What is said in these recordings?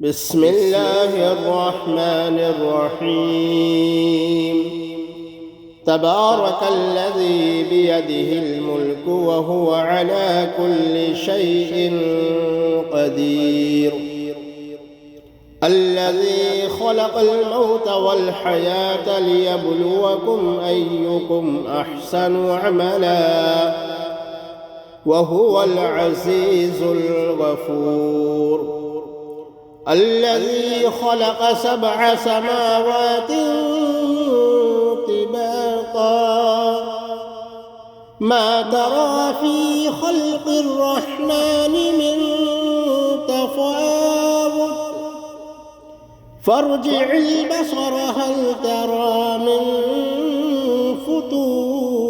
بسم الله الرحمن الرحيم. تبارك الذي بيده الملك وهو على كل شيء قدير، الذي خلق الموت والحياة ليبلوكم أيكم أحسن عملا وهو العزيز الغفور. الذي خلق 7 سماوات طباقا ما ترى في خلق الرحمن من تفاوت فارجع البصر هل ترى من فطور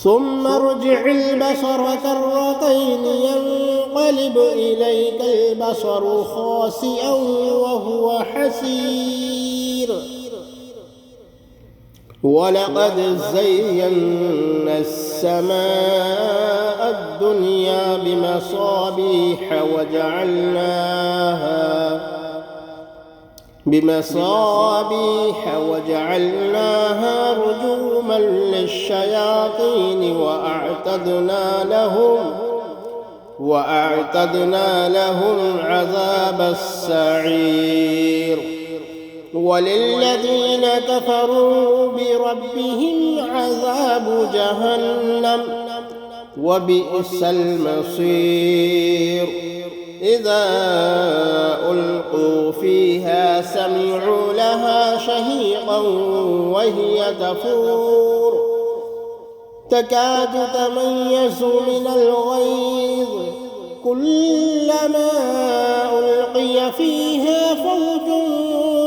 ثم ارجع البصر كرتين ينقلب إليك البصر خاسئا وهو حسير. ولقد زينا السماء الدنيا بمصابيح وجعلناها رجوما للشياطين وأعتدنا لهم عذاب السعير. وللذين كفروا بربهم عذاب جهنم وبئس المصير. إذا ألقوا فيها سمعوا لها شهيقا وهي تفور تكاد تميز من الغيظ كلما ألقي فيها فوج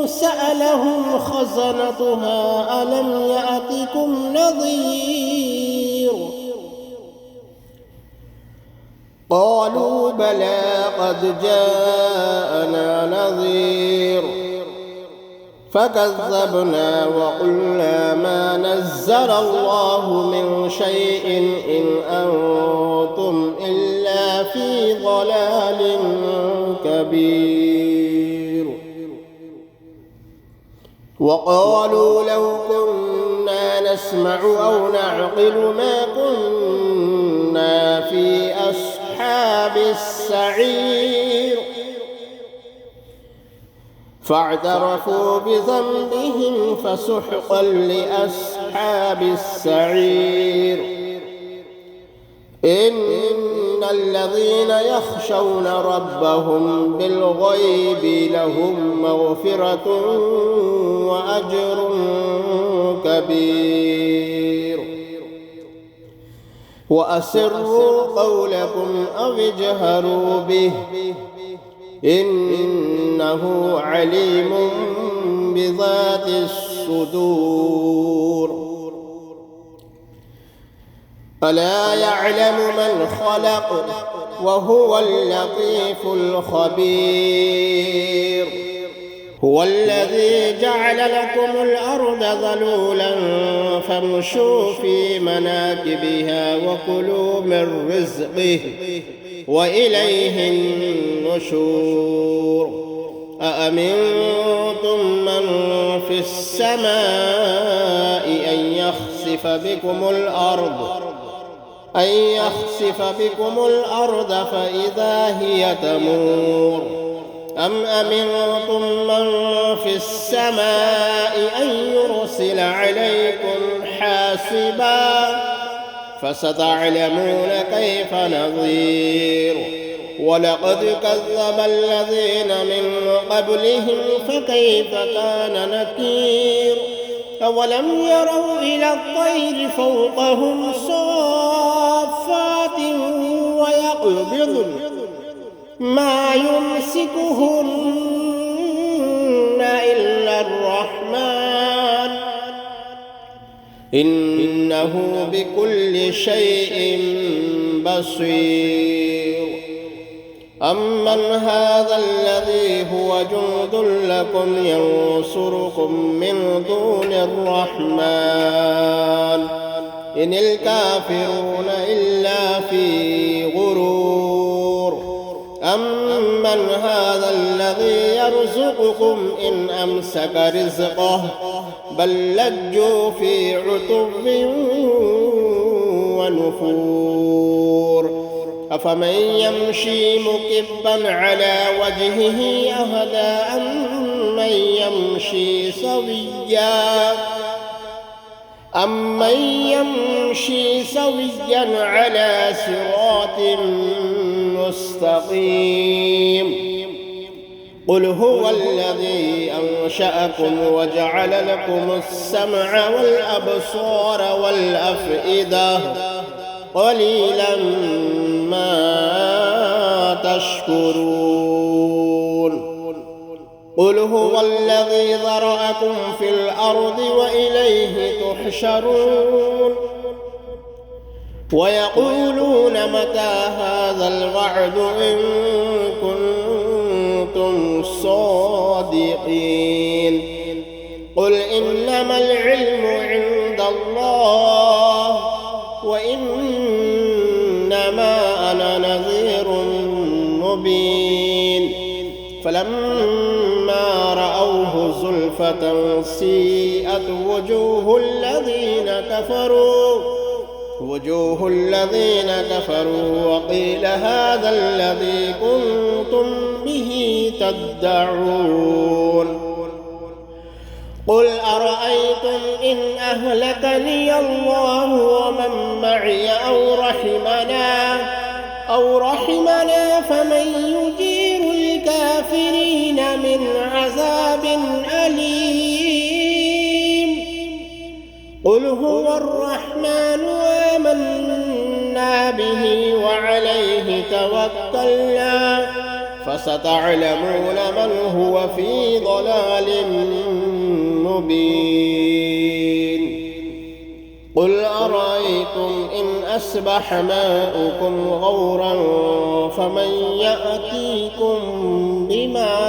سألهم خزنتها ألم يأتكم نذير قالوا بلى قد جاءنا نذير فكذبنا وقلنا ما نزل الله من شيء إن أنتم إلا في ضلال كبير. وقالوا لو كنا نسمع أو نعقل ما كنا في أصحاب السعير فاعترفوا بذنبهم فسحقا لأصحاب السعير. إن الذين يخشون ربهم بالغيب لهم مغفرة وأجر كبير. وأسروا قولكم أو اجهروا به إنه عليم بذات الصدور. ألا يعلم من خلق وهو اللطيف الخبير. هو الذي جعل لكم الأرض ذلولا فامشوا في مناكبها وكلوا من رزقه وإليه النشور. أأمنتم من في السماء أن يخسف بكم الأرض فإذا هي تمور أم أمنتم من في السماء أن يرسل عليكم حاسبا فستعلمون كيف نظير. ولقد كذب الذين من قبلهم فكيف كان نكير. أولم يروا إلى الطير فوقهم صافات ويقبضن ما يمسكهن إلا الرحمن إنه بكل شيء بصير. أمن هذا الذي هو جند لكم ينصركم من دون الرحمن إن الكافرون إلا في غرور. أمن هذا الذي يرزقكم إن أمسك رزقه بل لجوا في عتب ونفور أفمن يمشي مكبا على وجهه أهدى أمن يمشي سويا على صراط مستقيم قل هو الذي أنشأكم وجعل لكم السمع والأبصار والأفئدة قليلا ما تشكرون قل هو الذي ذرأكم في الأرض وإليه تحشرون ويقولون متى هذا الوعد إن كنتم صادقين قل إنما العلم عند الله وإنما أنا نذير مبين فلما رأوه زلفة سيئت وجوه الذين كفروا وقيل هذا الذي كنتم به تدعون قل أرأيتم إن أهلكني الله ومن معي أو رحمنا فمن يجير الكافرين من عذاب أليم قل هو الرحمن آمنا به وعليه توكلنا فستعلمون من هو في ضلال مبين قل أرأيتم إن أصبح ماؤكم غورا فمن يأتيكم بماء